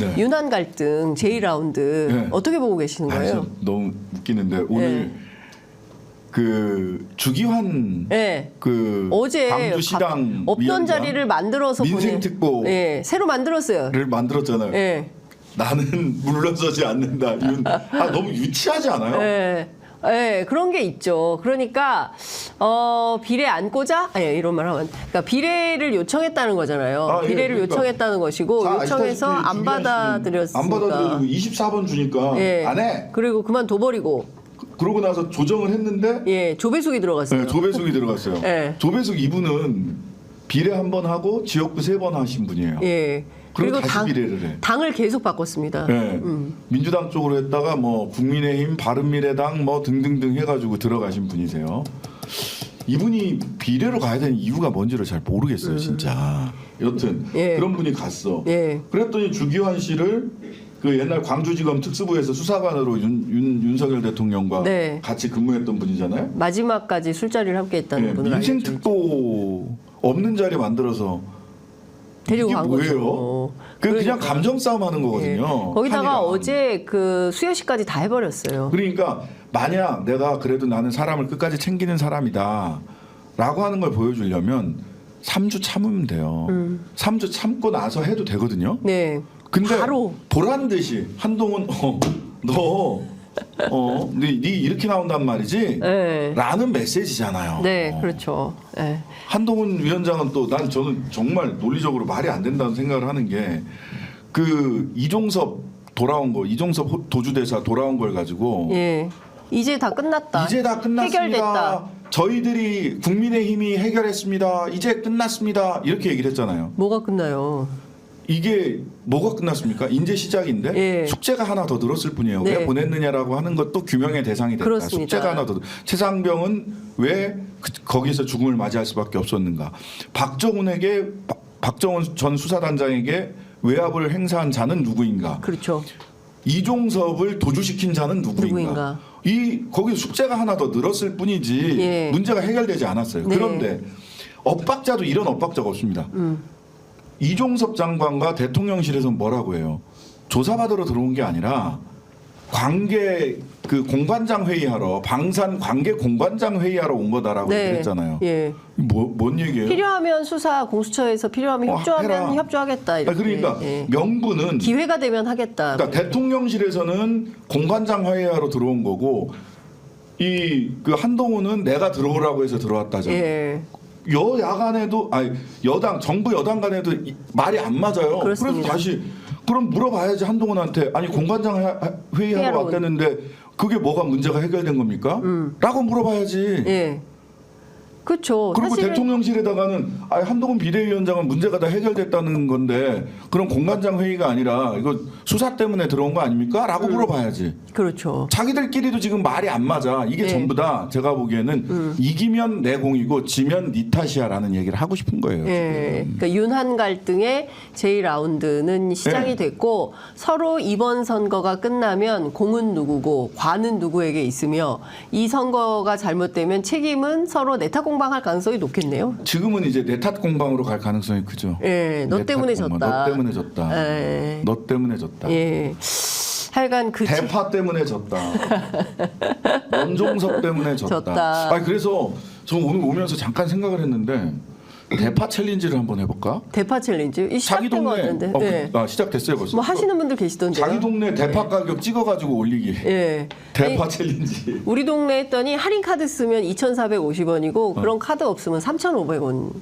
네. 윤한 갈등 제2라운드 네. 어떻게 보고 계시는 거예요? 너무 웃기는데 오늘 그 주기환 네. 그 어제 광주시당 없던 위원장 자리를 만들어서 민생특보를 새로 만들었어요. 만들었잖아요. 예. 나는 물러서지 않는다. 너무 유치하지 않아요? 네, 그런 게 있죠. 그러니까 비례 안고자 이런 말 하면 그러니까 비례를 요청했다는 거잖아요. 비례를 그러니까 요청했다는 것이고 요청해서 안 안 받아들였으니까. 받아들여주고 24번 주니까 안 해. 그리고 그만둬버리고. 그러고 나서 조정을 했는데 조배숙이 들어갔어요. 네, 조배숙이 들어갔어요. 조배숙 이분은 비례 한 번 하고 지역구 3번 하신 분이에요. 그리고 다시 비례를 해. 당을 계속 바꿨습니다. 민주당 쪽으로 했다가 뭐 국민의힘, 바른미래당 뭐 등등등 해가지고 들어가신 분이세요. 이분이 비례로 가야 되는 이유가 뭔지를 잘 모르겠어요, 진짜. 여튼 그런 분이 갔어. 그랬더니 주기환 씨를 그 옛날 광주지검 특수부에서 수사관으로 윤석열 대통령과 같이 근무했던 분이잖아요. 마지막까지 술자리를 함께했다는 분을 알죠. 민생특보 없는 자리 만들어서 데리고 이게 간 뭐예요? 거죠. 그냥 감정 싸움 하는 거거든요. 거기다가 한이랑. 어제 그 수여식까지 다 해버렸어요. 그러니까 만약 내가 그래도 나는 사람을 끝까지 챙기는 사람이다 라고 하는 걸 보여주려면 3주 참으면 돼요. 3주 참고 나서 해도 되거든요. 근데 바로 보란 듯이 한동훈 네 이렇게 나온단 말이지 라는 메시지잖아요. 그렇죠. 한동훈 위원장은 또 저는 정말 논리적으로 말이 안 된다는 생각을 하는 게 그 이종섭 도주대사 돌아온 걸 가지고 이제 다 끝났다. 이제 다 끝났습니다. 해결됐다. 저희들이 국민의힘이 해결했습니다. 이제 끝났습니다. 이렇게 얘기를 했잖아요. 뭐가 끝나요? 이게 뭐가 끝났습니까? 이제 시작인데 숙제가 하나 더 늘었을 뿐이에요. 왜 보냈느냐라고 하는 것도 규명의 대상이 됐다. 그렇습니다. 숙제가 하나 더 최상병은 왜 거기서 죽음을 맞이할 수밖에 없었는가? 박정훈 전 수사단장에게 외압을 행사한 자는 누구인가? 그렇죠. 이종섭을 도주시킨 자는 누구인가? 거기 숙제가 하나 더 늘었을 뿐이지 문제가 해결되지 않았어요. 그런데 엇박자도 이런 엇박자가 없습니다. 이종섭 장관과 대통령실에서 뭐라고 해요? 조사받으러 들어온 게 아니라 관계 그 공관장 회의하러 방산 관계 공관장 회의하러 온 거다라고 그랬잖아요. 뭔 얘기예요? 필요하면 수사 공수처에서 필요하면 협조하면 협조하겠다. 이렇게. 그러니까 명분은 기회가 되면 하겠다. 그러니까 대통령실에서는 공관장 회의하러 들어온 거고 그 한동훈은 내가 들어오라고 해서 들어왔다잖아요. 여야간에도 정부 여당 간에도 말이 안 맞아요. 그렇습니다. 그래서 다시 그럼 물어봐야지 한동훈한테 공관장 회의하러 왔다는데 그게 뭐가 문제가 해결된 겁니까? 라고 물어봐야지. 그렇죠. 그리고 대통령실에다가는 한동훈 비대위원장은 문제가 다 해결됐다는 건데 그런 공관장 회의가 아니라 이거 수사 때문에 들어온 거 아닙니까? 라고 물어봐야지. 그렇죠. 자기들끼리도 지금 말이 안 맞아. 이게 전부 다 제가 보기에는 이기면 내 공이고 지면 네 탓이야라는 얘기를 하고 싶은 거예요. 그러니까 윤한 갈등의 제2라운드는 시작이 됐고 서로 이번 선거가 끝나면 공은 누구고 관은 누구에게 있으며 이 선거가 잘못되면 책임은 서로 내탓 공방할 가능성이 높겠네요. 지금은 이제 내 탓 공방으로 갈 가능성이 크죠. 너 때문에 졌다. 너 때문에 졌다. 너 때문에 졌다. 하여간 대파 때문에 졌다. 원종섭 때문에 졌다. 그래서 저 오늘 오면서 잠깐 생각을 했는데 대파 챌린지를 한번 해볼까? 대파 챌린지? 시작된 거 같은데. 시작됐어요 벌써. 뭐 하시는 분들 계시던데요. 자기 동네 대파 가격 찍어가지고 올리기. 대파 챌린지. 우리 동네 했더니 할인 카드 쓰면 2,450원이고 그런 카드 없으면 3,500원.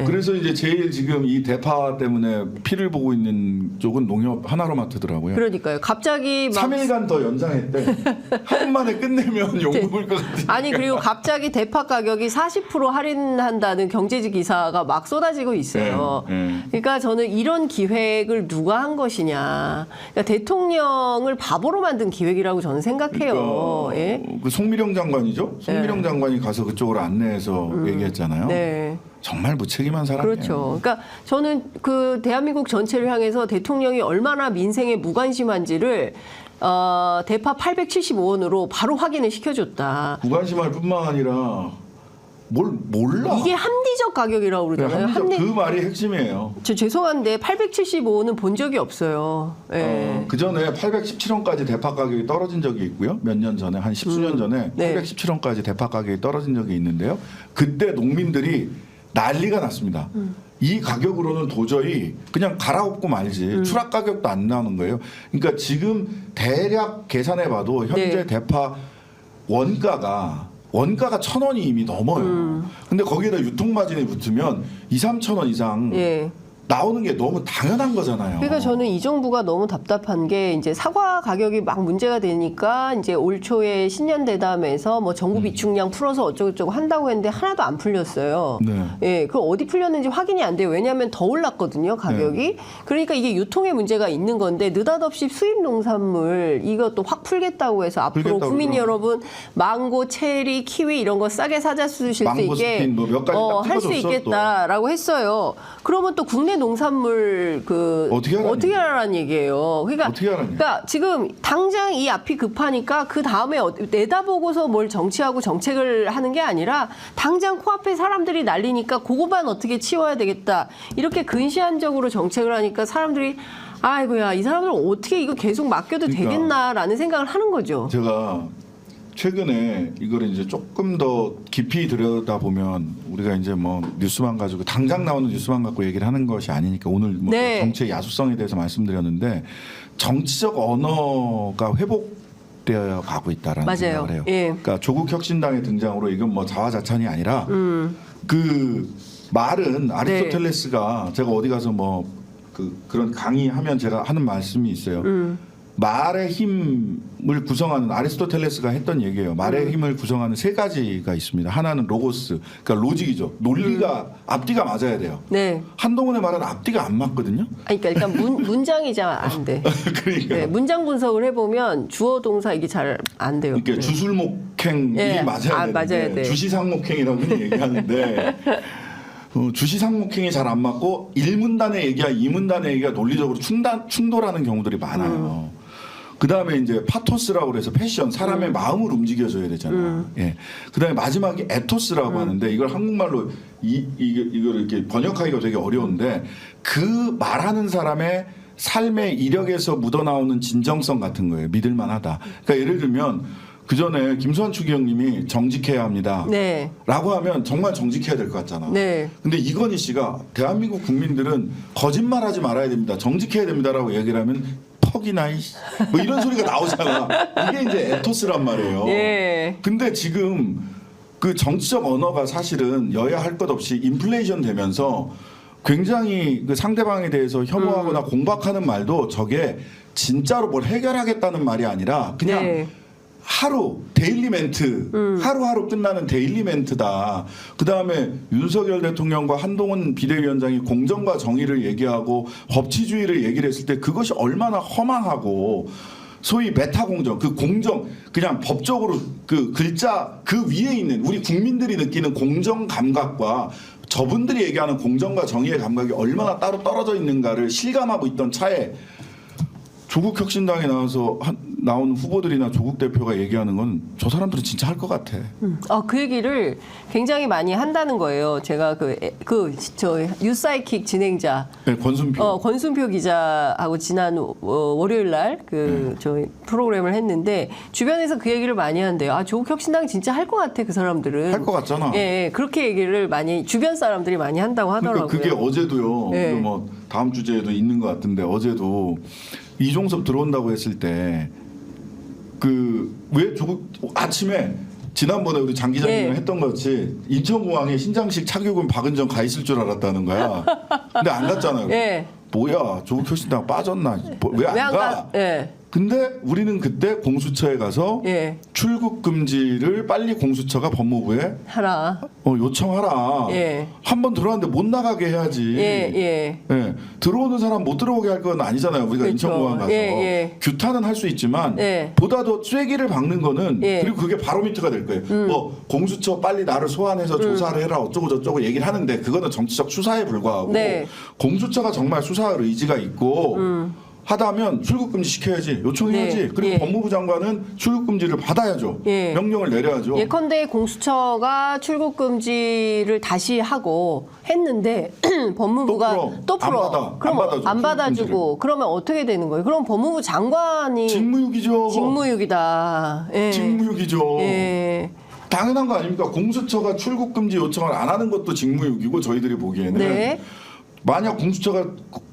그래서 이제 제일 지금 이 대파 때문에 피를 보고 있는 쪽은 농협 하나로마트더라고요. 그러니까요. 갑자기 3일간 더 연장했대. 한 번만에 끝내면 욕먹을 것 같으니까. 아니 그리고 갑자기 대파 가격이 40% 할인한다는 경제지 기사가 막 쏟아지고 있어요. 그러니까 저는 이런 기획을 누가 한 것이냐. 그러니까 대통령을 바보로 만든 기획이라고 저는 생각해요. 그 송미령 장관이죠. 송미령 장관이 가서 그쪽으로 안내해서 얘기했잖아요. 정말 무책임한 사람이에요. 그렇죠. 그러니까 저는 그 대한민국 전체를 향해서 대통령이 얼마나 민생에 무관심한지를 대파 875원으로 바로 확인을 시켜줬다. 무관심할 뿐만 아니라 뭘 몰라. 이게 합리적 가격이라고 그러잖아요. 합리적 그 말이 핵심이에요. 저 죄송한데 875는 본 적이 없어요. 예. 그 전에 817원까지 대파 가격이 떨어진 적이 있고요. 몇 년 전에 한 10수년 전에 네. 817원까지 대파 가격이 떨어진 적이 있는데요. 그때 농민들이 난리가 났습니다. 이 가격으로는 도저히 그냥 갈아엎고 말지 추락 가격도 안 나오는 거예요. 그러니까 지금 대략 계산해봐도 현재 네. 대파 원가가 1,000원이 이미 넘어요. 근데 거기에다 유통마진이 붙으면 2,000~3,000원 이상 예. 나오는 게 너무 당연한 거잖아요. 그러니까 저는 이 정부가 너무 답답한 게 이제 사과 가격이 막 문제가 되니까 이제 올 초에 신년 대담에서 뭐 정부 비축량 풀어서 어쩌고저쩌고 한다고 했는데 하나도 안 풀렸어요. 네. 예, 그 어디 풀렸는지 확인이 안 돼요. 왜냐하면 더 올랐거든요, 가격이. 네. 그러니까 이게 유통에 문제가 있는 건데 느닷없이 수입 농산물 이것도 확 풀겠다고 해서 앞으로 풀겠다고 국민 그러더라고요. 여러분 망고, 체리, 키위 이런 거 싸게 사다 쓰실 수 망고 있게 스핀 뭐몇 가지 딱 할 수 찍어줬어, 있겠다라고 했어요. 그러면 또 국내 농산물 어떻게 하라는 얘기예요. 그러니까, 어떻게 하라는 그러니까 지금 당장 이 앞이 급하니까 그 다음에 내다보고서 뭘 정치하고 정책을 하는 게 아니라 당장 코앞에 사람들이 난리니까 그거만 어떻게 치워야 되겠다. 이렇게 근시안적으로 정책을 하니까 사람들이 아이고야 이 사람들 어떻게 이거 계속 맡겨도 그러니까. 되겠나라는 생각을 하는 거죠. 제가 최근에 이거를 이제 조금 더 깊이 들여다보면 우리가 이제 뭐 뉴스만 가지고 당장 나오는 뉴스만 갖고 얘기를 하는 것이 아니니까 오늘 뭐 네. 정치의 야수성에 대해서 말씀드렸는데 정치적 언어가 회복되어 가고 있다라는 맞아요. 생각을 해요. 예. 그러니까 조국 혁신당의 등장으로 이건 뭐 자화자찬이 아니라 그 말은 아리스토텔레스가 제가 어디 가서 뭐 그런 강의하면 제가 하는 말씀이 있어요. 말의 힘을 구성하는 아리스토텔레스가 했던 얘기예요. 말의 힘을 구성하는 세 가지가 있습니다. 하나는 로고스, 그러니까 로직이죠. 논리가 앞뒤가 맞아야 돼요. 네. 한동훈의 말은 앞뒤가 안 맞거든요. 아니, 그러니까 일단 문장이 잘 안 돼. 그러니까 네, 문장 분석을 해보면 주어 동사 이게 잘 안 돼요. 이렇게 네. 주술목행이 예. 맞아야 되는데 맞아야 돼. 주시상목행이라고 얘기하는데 주시상목행이 잘 안 맞고 1문단의 얘기와 2문단의 얘기가 논리적으로 충돌하는 경우들이 많아요. 그다음에 이제 파토스라고 그래서 패션 사람의 마음을 움직여줘야 되잖아요. 예. 그다음에 마지막에 에토스라고 하는데 이걸 한국말로 이걸 이렇게 번역하기가 되게 어려운데 그 말하는 사람의 삶의 이력에서 묻어나오는 진정성 같은 거예요. 믿을만하다. 그러니까 예를 들면 그 전에 김수환 추기경님이 정직해야 합니다. 네. 라고 하면 정말 정직해야 될 것 같잖아. 네. 근데 이건희 씨가 대한민국 국민들은 거짓말하지 말아야 됩니다. 정직해야 됩니다라고 얘기를 하면 퍽이나 뭐 이런 소리가 나오잖아. 이게 이제 에토스란 말이에요. 예. 근데 지금 그 정치적 언어가 사실은 여야 할 것 없이 인플레이션 되면서 굉장히 그 상대방에 대해서 혐오하거나 공박하는 말도 저게 진짜로 뭘 해결하겠다는 말이 아니라 그냥 네. 하루 데일리 멘트 하루하루 끝나는 데일리 멘트다. 그다음에 윤석열 대통령과 한동훈 비대위원장이 공정과 정의를 얘기하고 법치주의를 얘기를 했을 때 그것이 얼마나 허망하고 소위 메타 공정 그 공정 그냥 법적으로 그 글자 그 위에 있는 우리 국민들이 느끼는 공정 감각과 저분들이 얘기하는 공정과 정의의 감각이 얼마나 따로 떨어져 있는가를 실감하고 있던 차에 조국 혁신당에 나온 후보들이나 조국 대표가 얘기하는 건 저 사람들은 진짜 할 것 같아. 그 얘기를 굉장히 많이 한다는 거예요. 제가 저 뉴사이킥 진행자 네, 권순표. 권순표 기자하고 지난 월요일 날 저희 프로그램을 했는데 주변에서 그 얘기를 많이 한대요. 아, 조국 혁신당 진짜 할 것 같아 그 사람들은. 할 것 같잖아. 예, 그렇게 얘기를 많이 주변 사람들이 많이 한다고 하더라고요. 그러니까 그게 어제도요. 네. 뭐 다음 주제에도 있는 것 같은데 어제도 이종섭 들어온다고 했을 때 왜 조국 아침에 지난번에 우리 장 기자님이랑 했던 것 같이 인천공항에 신장식 착륙은 박은정 가 있을 줄 알았다는 거야. 근데 안 갔잖아요. 예. 뭐야 조국 혁신당 빠졌나? 왜 안 가? 예. 근데 우리는 그때 공수처에 가서 예. 출국 금지를 빨리 공수처가 법무부에 하라. 요청하라. 예. 한번 들어왔는데 못 나가게 해야지. 예. 들어오는 사람 못 들어오게 할 건 아니잖아요. 우리가 그렇죠. 인천공항 가서 예. 규탄은 할 수 있지만 예. 보다 더 쐐기를 박는 거는 예. 그리고 그게 바로미터가 될 거예요. 뭐 공수처 빨리 나를 소환해서 조사를 해라 어쩌고 저쩌고 얘기를 하는데 그거는 정치적 수사에 불과하고 네. 공수처가 정말 수사할 의지가 있고 하다면 출국 금지 시켜야지, 요청해야지. 네. 그리고 예. 법무부 장관은 출국 금지를 받아야죠. 예. 명령을 내려야죠. 예컨대 공수처가 출국 금지를 다시 하고 했는데 법무부가 또 풀어. 그럼 안 받아주고 그러면 어떻게 되는 거예요? 그럼 법무부 장관이 직무유기죠. 직무유기다. 예. 직무유기죠. 예. 당연한 거 아닙니까? 공수처가 출국 금지 요청을 안 하는 것도 직무유기고 저희들이 보기에는 네. 만약 공수처가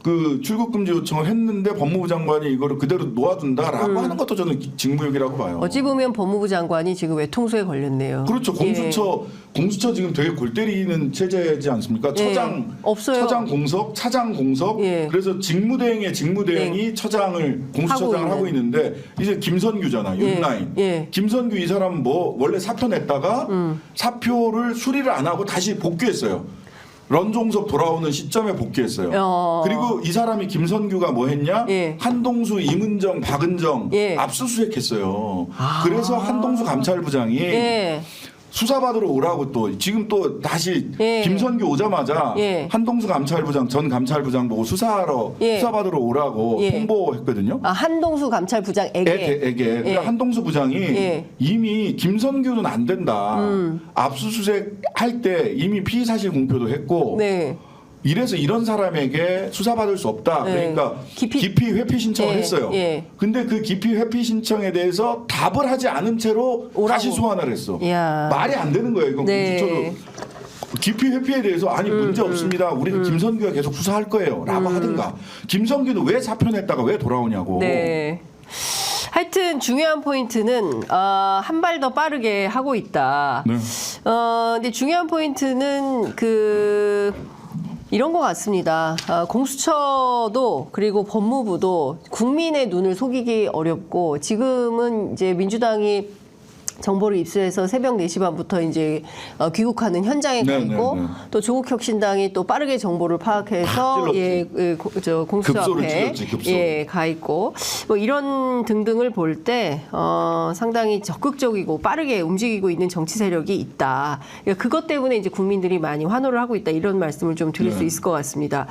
그 출국 금지 요청을 했는데 법무부 장관이 이거를 그대로 놓아둔다라고 하는 것도 저는 직무유기라고 봐요. 어찌 보면 법무부 장관이 지금 외통수에 걸렸네요. 그렇죠. 공수처 지금 되게 골 때리는 체제지 않습니까? 처장 없어요. 처장 공석, 차장 공석. 예. 그래서 직무대행의 직무대행이 처장을 공수처장을 하고 있는데 이제 김선규잖아. 윤라인. 예. 김선규 이 사람 뭐 원래 사표 냈다가 사표를 수리를 안 하고 다시 복귀했어요. 런종석 돌아오는 시점에 복귀했어요. 그리고 이 사람이 김선규가 뭐 했냐? 예. 한동수, 임은정, 박은정 예. 압수수색했어요. 그래서 한동수 감찰부장이 예. 수사받으러 오라고 또 지금 또 다시 예. 김선규 오자마자 예. 한동수 감찰부장 전 감찰부장 보고 예. 수사받으러 오라고 예. 통보했거든요. 아, 한동수 감찰부장에게. 에게. 한동수 부장이 예. 이미 김선규는 안 된다. 압수수색 할 때 이미 피의사실 공표도 했고 네. 이래서 이런 사람에게 수사받을 수 없다. 네. 그러니까 기피- 기피 회피 신청을 예, 했어요. 예. 근데 그 기피 회피 신청에 대해서 답을 하지 않은 채로 오라고. 다시 소환을 했어. 이야. 말이 안 되는 거예요. 이건 네. 공수처도 기피 회피에 대해서 아니 문제 없습니다. 우리는 김선규가 계속 수사할 거예요라고 하든가. 김선규는 왜 사표 냈다가 왜 돌아오냐고. 네. 하여튼 중요한 포인트는 한 발 더 빠르게 하고 있다. 네. 근데 중요한 포인트는 이런 것 같습니다. 공수처도 그리고 법무부도 국민의 눈을 속이기 어렵고 지금은 이제 민주당이 정보를 입수해서 새벽 4시 반부터 이제 귀국하는 현장에 가 있고 또 조국혁신당이 또 빠르게 정보를 파악해서 공수처 급소를 앞에 찔렀지, 급소. 가 있고 뭐 이런 등등을 볼 때 상당히 적극적이고 빠르게 움직이고 있는 정치 세력이 있다. 그러니까 그것 때문에 이제 국민들이 많이 환호를 하고 있다 이런 말씀을 좀 드릴 수 있을 것 같습니다.